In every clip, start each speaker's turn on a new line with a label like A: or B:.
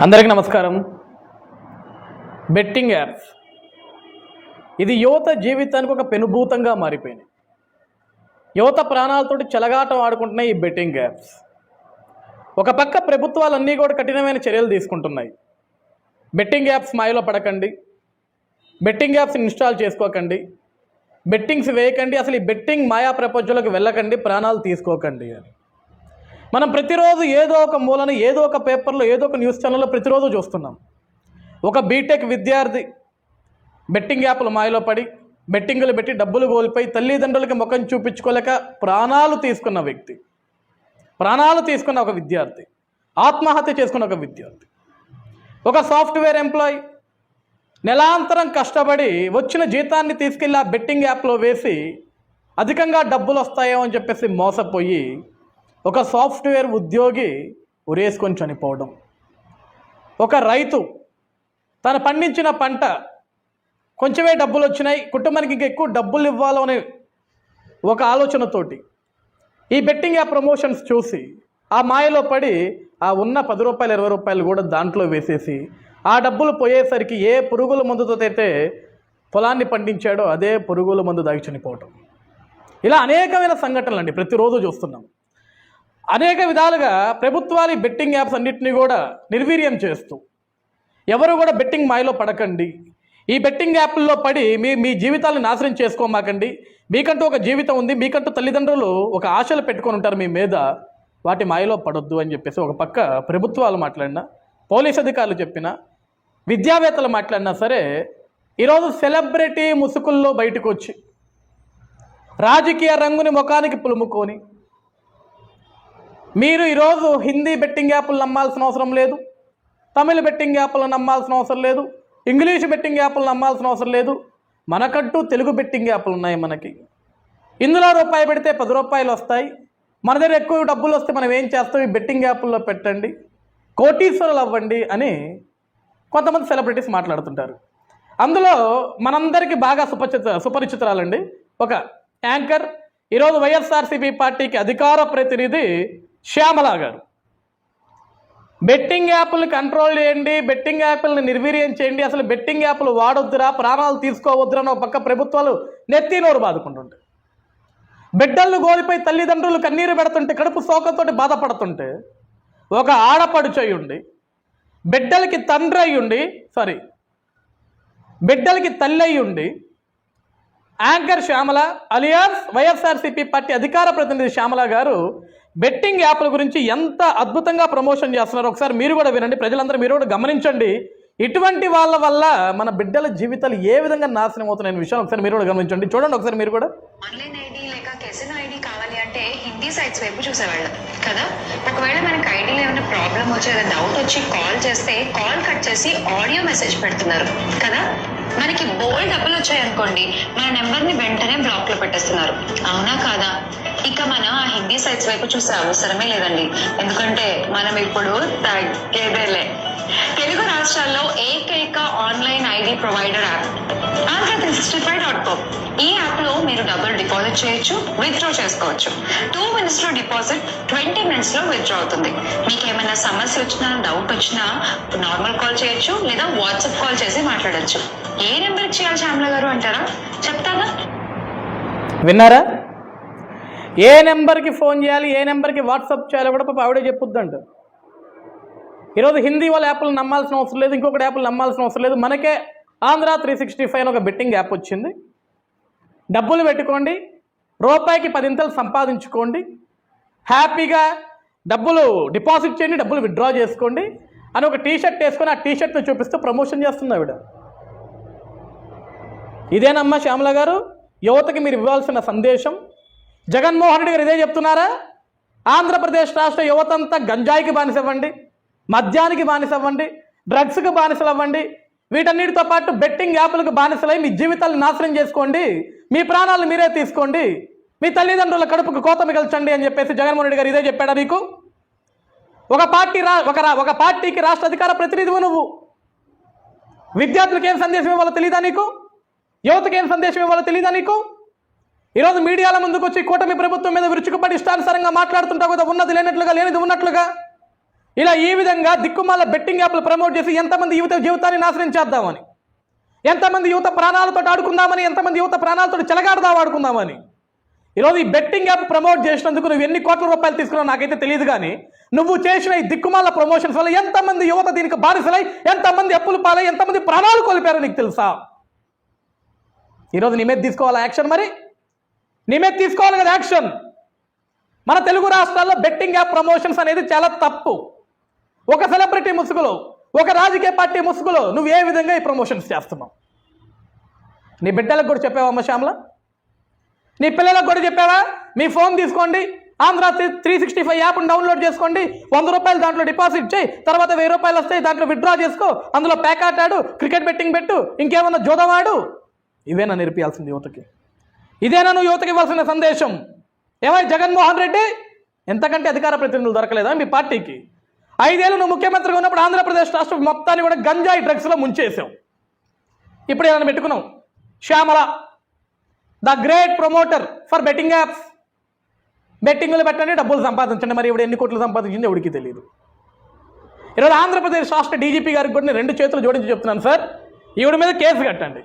A: అందరికీ నమస్కారం. Betting apps ఇది యువత జీవితానికి ఒక పెనుభూతంగా మారిపోయింది. యువత ప్రాణాలతోటి చెలగాటం ఆడుకుంటున్నాయి ఈ బెట్టింగ్ యాప్స్. ఒక పక్క ప్రభుత్వాలన్నీ కూడా కఠినమైన చర్యలు తీసుకుంటున్నాయి. బెట్టింగ్ యాప్స్ మాయలో పడకండి, బెట్టింగ్ యాప్స్ ఇన్స్టాల్ చేసుకోకండి, బెట్టింగ్స్ వేయకండి, అసలు ఈ బెట్టింగ్ మాయా ప్రపంచంలోకి వెళ్ళకండి, ప్రాణాలు తీసుకోకండి అని మనం ప్రతిరోజు ఏదో ఒక మూలన, ఏదో ఒక పేపర్లో, ఏదో ఒక న్యూస్ ఛానల్లో ప్రతిరోజు చూస్తున్నాం. ఒక బీటెక్ విద్యార్థి బెట్టింగ్ యాప్ల మాయలో పడి బెట్టింగులు పెట్టి డబ్బులు కోల్పోయి తల్లిదండ్రులకి ముఖం చూపించుకోలేక ప్రాణాలు తీసుకున్న వ్యక్తి, ప్రాణాలు తీసుకున్న ఒక విద్యార్థి, ఆత్మహత్య చేసుకున్న ఒక విద్యార్థి, ఒక సాఫ్ట్వేర్ ఎంప్లాయీ నెలాంతరం కష్టపడి వచ్చిన జీతాన్ని తీసుకెళ్ళి ఆ బెట్టింగ్ యాప్లో వేసి అధికంగా డబ్బులు వస్తాయో అని చెప్పేసి మోసపోయి ఒక సాఫ్ట్వేర్ ఉద్యోగి ఉరేసుకొని చనిపోవడం, ఒక రైతు తను పండించిన పంట కొంచెమే డబ్బులు వచ్చినాయి, కుటుంబానికి ఇంకా ఎక్కువ డబ్బులు ఇవ్వాలో అనే ఒక ఆలోచనతోటి ఈ బెట్టింగ్ యాప్ ప్రమోషన్స్ చూసి ఆ మాయలో పడి ఆ ఉన్న 10 రూపాయలు 20 రూపాయలు కూడా దాంట్లో వేసేసి ఆ డబ్బులు పోయేసరికి ఏ పురుగుల మందుతో అయితే పొలాన్ని పండించాడో అదే పురుగుల మందు దాగి చనిపోవటం. ఇలా అనేకమైన సంఘటనలు అండి ప్రతిరోజు చూస్తున్నాం. అనేక విధాలుగా ప్రభుత్వాలు ఈ బెట్టింగ్ యాప్స్ అన్నింటినీ కూడా నిర్వీర్యం చేస్తూ ఎవరు కూడా బెట్టింగ్ మాయలో పడకండి, ఈ బెట్టింగ్ యాప్ల్లో పడి మీ జీవితాలను నాశనం చేసుకోమాకండి, మీకంటూ ఒక జీవితం ఉంది, మీకంటూ తల్లిదండ్రులు ఒక ఆశలు పెట్టుకొని ఉంటారు మీ మీద, వాటి మాయలో పడొద్దు అని చెప్పేసి ఒక పక్క ప్రభుత్వాలు మాట్లాడినా, పోలీస్ అధికారులు చెప్పినా, విద్యావేత్తలు మాట్లాడినా సరే ఈరోజు సెలబ్రిటీ ముసుగుల్లో బయటకు వచ్చి రాజకీయ రంగుని ముఖానికి పులుముకొని మీరు ఈరోజు హిందీ బెట్టింగ్ యాప్లు నమ్మాల్సిన అవసరం లేదు, తమిళ బెట్టింగ్ యాప్లు నమ్మాల్సిన అవసరం లేదు, ఇంగ్లీష్ బెట్టింగ్ యాప్లు నమ్మాల్సిన అవసరం లేదు, మనకంటూ తెలుగు బెట్టింగ్ యాప్లు ఉన్నాయి. మనకి ఇందులో రూపాయి పెడితే 10 రూపాయలు వస్తాయి, మన దగ్గర ఎక్కువ డబ్బులు వస్తే మనం ఏం చేస్తాం, ఈ బెట్టింగ్ యాప్ల్లో పెట్టండి, కోటీశ్వరులు అవ్వండి అని కొంతమంది సెలబ్రిటీస్ మాట్లాడుతుంటారు. అందులో మనందరికీ బాగా సుపరిచితురాలండి ఒక యాంకర్, ఈరోజు వైఎస్ఆర్సీపీ పార్టీకి అధికార ప్రతినిధి శ్యామల గారు. బెట్టింగ్ యాప్లను కంట్రోల్ చేయండి, బెట్టింగ్ యాప్లను నిర్వీర్యం చేయండి, అసలు బెట్టింగ్ యాప్లు వాడొద్దురా, ప్రాణాలు తీసుకోవద్దురా అని ఒక పక్క ప్రభుత్వాలు నెత్తి నోరు బాదుకుంటుంటే, బిడ్డలను గోలిపోయి తల్లిదండ్రులు కన్నీరు పెడుతుంటే, కడుపు సోకతోటి బాధపడుతుంటే, ఒక ఆడపడుచు అయ్యుండి బిడ్డలకి తండ్రి అయ్యుండి బిడ్డలకి తల్లి అయ్యుండి anchor Shyamala alias YSRCP party అధికార ప్రతినిధి శ్యామల గారు బెట్టింగ్ యాప్ల గురించి ఎంత అద్భుతంగా ప్రమోషన్ చేస్తున్నారు ఒకసారి మీరు కూడా వినండి. ప్రజలందరూ మీరు కూడా గమనించండి. ఇటువంటి వాళ్ళ వల్ల మన బిడ్డల జీవితాలు ఏ విధంగా నాశనం అవుతున్నాయనే విషయం ఒకసారి మీరు కూడా గమనించండి. చూడండి ఒకసారి మీరు కూడా.
B: ఆన్లైన్ ఐడి లేక కెసినో ఐడి కావాలి అంటే హిందీ సైట్స్ వైపు చూసేవాళ్ళం కదా. ఒకవేళ మనకి ఐడీలో ఏమైనా ప్రాబ్లం వచ్చి ఏదైనా డౌట్ వచ్చి కాల్ చేస్తే కాల్ కట్ చేసి ఆడియో మెసేజ్ పెడుతున్నారు కదా. మనకి బోల్డ్ డబ్బులు వచ్చాయనుకోండి, మన నెంబర్ని వెంటనే బ్లాక్ లో పెట్టేస్తున్నారు. అవునా కాదా? ఇక మనం ఆ హిందీ సైట్స్ వైపు చూసే అవసరమే లేదండి, ఎందుకంటే మనం ఇప్పుడు తగ్గేదేలే. తెలుగు రాష్ట్రాల్లో ఏకైక online ID provider app Andhra365.com. ఈ యాప్ లో మీరు డబ్బులు డిపాజిట్ చేయొచ్చు, విత్డ్రా చేసుకోవచ్చు. 2 minutes లో డిపాజిట్, 20 minutes లో విత్డ్రా అవుతుంది. మీకు ఏమైనా సమస్య వచ్చినా, డౌట్ వచ్చినా నార్మల్ కాల్ చేయొచ్చు, లేదా వాట్సాప్ కాల్ చేసి మాట్లాడొచ్చు. ఏ నెంబర్కి చేయాలి శ్యామల గారు అంటారా? చెప్తాగా.
A: విన్నారా? ఏ నెంబర్కి ఫోన్ చేయాలి, ఏ నెంబర్కి వాట్సాప్ చేయాలో కూడా పాప ఆవిడే చెప్పుద్దంట. ఈరోజు హిందీ వాళ్ళ యాప్లు నమ్మాల్సిన అవసరం లేదు, ఇంకొకటి యాప్లు నమ్మాల్సిన అవసరం లేదు. మనకే Andhra365 అని ఒక బెట్టింగ్ యాప్ వచ్చింది. డబ్బులు పెట్టుకోండి, రూపాయికి 10 సంపాదించుకోండి, హ్యాపీగా డబ్బులు డిపాజిట్ చేయండి, డబ్బులు విత్డ్రా చేసుకోండి అని ఒక టీషర్ట్ వేసుకొని ఆ టీషర్ట్ని చూపిస్తూ ప్రమోషన్ చేస్తుంది ఆవిడ. ఇదేనమ్మా శ్యామల గారు యువతకి మీరు ఇవ్వాల్సిన సందేశం? జగన్మోహన్ రెడ్డి గారు ఇదే చెప్తున్నారా? ఆంధ్రప్రదేశ్ రాష్ట్ర యువతంతా గంజాయికి బానిసవ్వండి, మద్యానికి బానిసవ్వండి, డ్రగ్స్కి బానిసలు అవ్వండి, వీటన్నిటితో పాటు బెట్టింగ్ యాప్లకు బానిసలై మీ జీవితాలను నాశనం చేసుకోండి, మీ ప్రాణాలను మీరే తీసుకోండి, మీ తల్లిదండ్రుల కడుపుకు కోత మిగల్చండి అని చెప్పేసి జగన్మోహన్ రెడ్డి గారు ఇదే చెప్పాడా నీకు? ఒక పార్టీకి రాష్ట్ర అధికార ప్రతినిధివు నువ్వు. విద్యార్థులకు ఏం సందేశం ఇవ్వాలో తెలీదా నీకు? యువతకి ఏం సందేశం ఇవ్వాలో తెలీదా నీకు? ఈరోజు మీడియాల ముందుకు వచ్చి కూటమి ప్రభుత్వం మీద విరుచుకుపడి ఇష్టానుసారంగా మాట్లాడుతుంటావు కదా, ఉన్నది లేనట్లుగా, లేనిది ఉన్నట్లుగా. ఇలా ఈ విధంగా దిక్కుమాల బెట్టింగ్ యాప్లు ప్రమోట్ చేసి ఎంతమంది యువత జీవితాన్ని నాశనం చేద్దామని, ఎంతమంది యువత ప్రాణాలతో ఆడుకుందామని, ఎంతమంది యువత ప్రాణాలతో చెలగాడదాం ఆడుకుందామని. ఈరోజు ఈ బెట్టింగ్ యాప్ ప్రమోట్ చేసినందుకు నువ్వు ఎన్ని కోట్ల రూపాయలు తీసుకున్నావు నాకైతే తెలియదు, కానీ నువ్వు చేసిన ఈ దిక్కుమాల ప్రమోషన్స్ వల్ల ఎంతమంది యువత దీనికి బానిసలై, ఎంతమంది అప్పులు పాలై, ఎంతమంది ప్రాణాలు కోల్పోయారో నీకు తెలుసా? ఈరోజు నీ మీద తీసుకోవాలా యాక్షన్? మరి నీ మీద తీసుకోవాలి కదా యాక్షన్. మన తెలుగు రాష్ట్రాల్లో బెట్టింగ్ యాప్ ప్రమోషన్స్ అనేది చాలా తప్పు. ఒక సెలబ్రిటీ ముసుగులో, ఒక రాజకీయ పార్టీ ముసుగులో నువ్వు ఏ విధంగా ఈ ప్రమోషన్స్ చేస్తున్నావు? నీ బిడ్డలకు కూడా చెప్పావా శ్యామల? నీ పిల్లలకు కూడా చెప్పావా? మీ ఫోన్ తీసుకోండి, ఆంధ్ర 365 యాప్ను డౌన్లోడ్ చేసుకోండి, 100 రూపాయలు దాంట్లో డిపాజిట్ చేయి, తర్వాత 1000 రూపాయలు వస్తాయి, దాంట్లో విత్డ్రా చేసుకో, అందులో ప్యాకాట్ ఆడు, క్రికెట్ బెట్టింగ్ పెట్టు, ఇంకేమన్నా జోదం ఆడు. ఇవేనా నేర్పియాల్సింది యువతకి? ఇదేనా నువ్వు యువతకి ఇవ్వాల్సిన సందేశం? ఏమై జగన్మోహన్ రెడ్డి, ఎంతకంటే అధికార ప్రతినిధులు దొరకలేదా మీ పార్టీకి? 5 ఏళ్ళు నువ్వు ముఖ్యమంత్రిగా ఉన్నప్పుడు ఆంధ్రప్రదేశ్ రాష్ట్రం మొత్తాన్ని కూడా గంజాయి డ్రగ్స్లో ముంచేసావు. ఇప్పుడు ఏమైనా పెట్టుకున్నావు? Shyamala the great promoter for betting apps. బెట్టింగ్లు పెట్టండి, డబ్బులు సంపాదించండి. మరి ఇప్పుడు ఎన్ని కోట్లు సంపాదించింది ఎవరికి తెలియదు. ఈరోజు ఆంధ్రప్రదేశ్ రాష్ట్ర డీజీపీ గారికి కూడా నేను 2 చేతులు జోడించి చెప్తున్నాను, సార్, ఈవిడ మీద కేసు కట్టండి,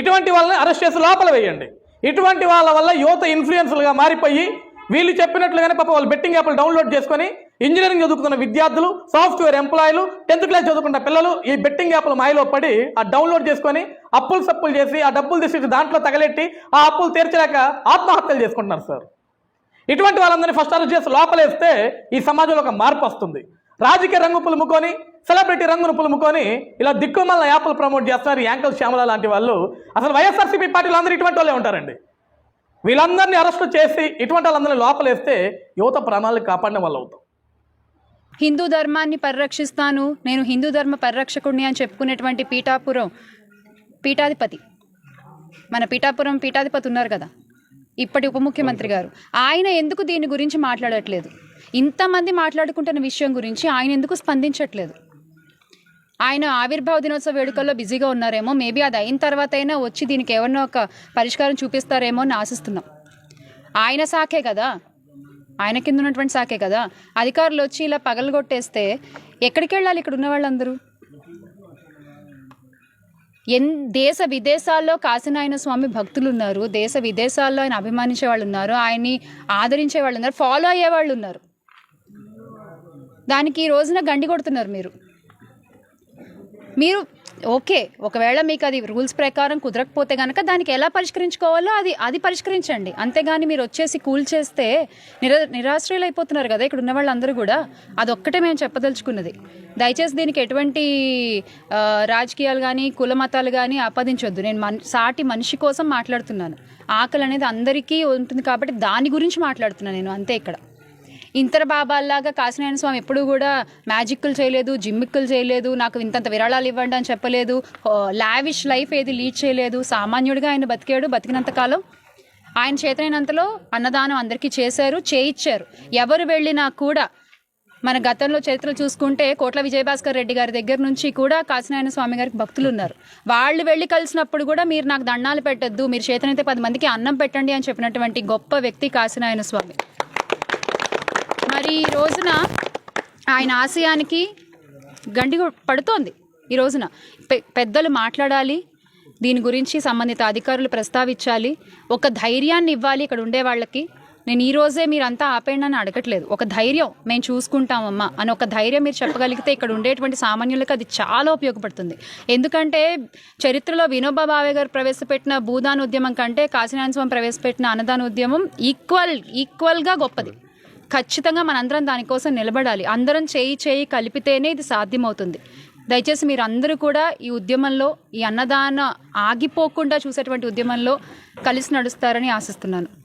A: ఇటువంటి వాళ్ళని అరెస్ట్ చేసి లోపల వేయండి. ఇటువంటి వాళ్ళ వల్ల యువత ఇన్ఫ్లుయెన్స్లుగా మారిపోయి వీళ్ళు చెప్పినట్లుగానే పాప వాళ్ళు బెట్టింగ్ యాప్లు డౌన్లోడ్ చేసుకొని ఇంజనీరింగ్ చదువుకున్న విద్యార్థులు, సాఫ్ట్వేర్ ఎంప్లాయీలు, 10th క్లాస్ చదువుకున్న పిల్లలు ఈ బెట్టింగ్ యాప్ల మాయలో పడి ఆ డౌన్లోడ్ చేసుకొని అప్పులు సప్పులు చేసి ఆ డబ్బులు తీసి దాంట్లో తగలెట్టి ఆ అప్పులు తీర్చలేక ఆత్మహత్యలు చేసుకుంటున్నారు సార్. ఇటువంటి వాళ్ళందరినీ ఫస్ట్ అరెస్ట్ చేసి లోపలేస్తే ఈ సమాజంలో ఒక మార్పు వస్తుంది. రాజకీయ రంగు పులుముకొని, సెలబ్రిటీ రంగును పులుముకొని ఇలా దిక్కుమల్ల యాప్లు ప్రమోట్ చేస్తున్నారు యాంకల్ శ్యామల లాంటి వాళ్ళు. అసలు వైఎస్ఆర్సీపీ పార్టీలు అందరూ ఇటువంటి వాళ్ళే ఉంటారండి. వీళ్ళందరినీ అరెస్టు చేసి ఇటువంటి వాళ్ళందరినీ లోపలేస్తే యువత ప్రాణాలను కాపాడిన వాళ్ళు అవుతాం.
C: హిందూ ధర్మాన్ని పరిరక్షిస్తాను, నేను హిందూ ధర్మ పరిరక్షకుడిని అని చెప్పుకునేటువంటి పీఠాధిపతి, మన పీఠాధిపతి ఉన్నారు కదా, ఇప్పటి ఉప ముఖ్యమంత్రి గారు, ఆయన ఎందుకు దీని గురించి మాట్లాడట్లేదు? ఇంతమంది మాట్లాడుకుంటున్న విషయం గురించి ఆయన ఎందుకు స్పందించట్లేదు? ఆయన ఆవిర్భావ దినోత్సవ వేడుకల్లో బిజీగా ఉన్నారేమో, మేబీ అది అయిన తర్వాత అయినా వచ్చి దీనికి ఏమన్నా ఒక పరిష్కారం చూపిస్తారేమో అని ఆశిస్తున్నాం. ఆయన శాఖే కదా, ఆయన కింద ఉన్నటువంటి శాఖే కదా. అధికారులు వచ్చి ఇలా పగలగొట్టేస్తే ఎక్కడికి వెళ్ళాలి ఇక్కడ ఉన్న వాళ్ళందరూ? దేశ విదేశాల్లో కాశీనారాయణ స్వామి భక్తులు ఉన్నారు, దేశ విదేశాల్లో ఆయన అభిమానించే వాళ్ళు ఉన్నారు, ఆయన్ని ఆదరించే వాళ్ళు ఉన్నారు, ఫాలో అయ్యే వాళ్ళు ఉన్నారు. దానికి ఈ రోజున గండి కొడుతున్నారు మీరు ఓకే, ఒకవేళ మీకు అది రూల్స్ ప్రకారం కుదరకపోతే కనుక దానికి ఎలా పరిష్కరించుకోవాలో అది పరిష్కరించండి. అంతేగాని మీరు వచ్చేసి కూల్ చేస్తే నిరాశ్రయులు అయిపోతున్నారు కదా ఇక్కడ ఉన్న వాళ్ళందరూ కూడా. అదొక్కటే మేము చెప్పదలుచుకున్నది. దయచేసి దీనికి ఎటువంటి రాజకీయాలు కానీ కుల మతాలు కానీ ఆపాదించొద్దు. నేను సాటి మనిషి కోసం మాట్లాడుతున్నాను. ఆకలి అనేది అందరికీ ఉంటుంది కాబట్టి దాని గురించి మాట్లాడుతున్నాను నేను, అంతే. ఇక్కడ ఇంతర బాబాల్లాగా కాశీనారాయణ స్వామి ఎప్పుడూ కూడా మ్యాజిక్లు చేయలేదు, జిమ్మిక్కులు చేయలేదు, నాకు ఇంతంత విరాళాలు ఇవ్వండి అని చెప్పలేదు, లావిష్ లైఫ్ ఏది లీడ్ చేయలేదు. సామాన్యుడిగా ఆయన బతికాడు. బతికినంతకాలం ఆయన చేతనైనంతలో అన్నదానం అందరికీ చేశారు, చేయించారు. ఎవరు వెళ్ళినా కూడా మన గతంలో చరిత్రలు చూసుకుంటే కోట్ల విజయభాస్కర్ రెడ్డి గారి దగ్గర నుంచి కూడా కాశీనారాయణ స్వామి గారికి భక్తులు ఉన్నారు. వాళ్ళు వెళ్ళి కలిసినప్పుడు కూడా మీరు నాకు దండాలు పెట్టద్దు, మీరు చేతనైతే 10 మందికి అన్నం పెట్టండి అని చెప్పినటువంటి గొప్ప వ్యక్తి కాశీనారాయణ స్వామి. మరి ఈ రోజున ఆయన ఆశయానికి గండి పడుతోంది. ఈ రోజున పెద్దలు మాట్లాడాలి, దీని గురించి సంబంధిత అధికారులు ప్రస్తావించాలి, ఒక ధైర్యాన్ని ఇవ్వాలి ఇక్కడ ఉండే వాళ్ళకి. నేను ఈ రోజే మీరంతా ఆపేయండి అని అడగట్లేదు. ఒక ధైర్యం, మేము చూసుకుంటామమ్మా అని ఒక ధైర్యం మీరు చెప్పగలిగితే ఇక్కడ ఉండేటువంటి సామాన్యులకు అది చాలా ఉపయోగపడుతుంది. ఎందుకంటే చరిత్రలో వినోబా భావే గారు ప్రవేశపెట్టిన భూదాన ఉద్యమం కంటే కాశీనారాయణ స్వామి ప్రవేశపెట్టిన అన్నదాన ఉద్యమం ఈక్వల్గా గొప్పది. ఖచ్చితంగా మనందరం దానికోసం నిలబడాలి. అందరం చేయి కలిపితేనే ఇది సాధ్యమవుతుంది. దయచేసి మీరు అందరూ కూడా ఈ ఉద్యమంలో, ఈ అన్నదాన ఆగిపోకుండా చూసేటువంటి ఉద్యమంలో కలిసి నడుస్తారని ఆశిస్తున్నాను.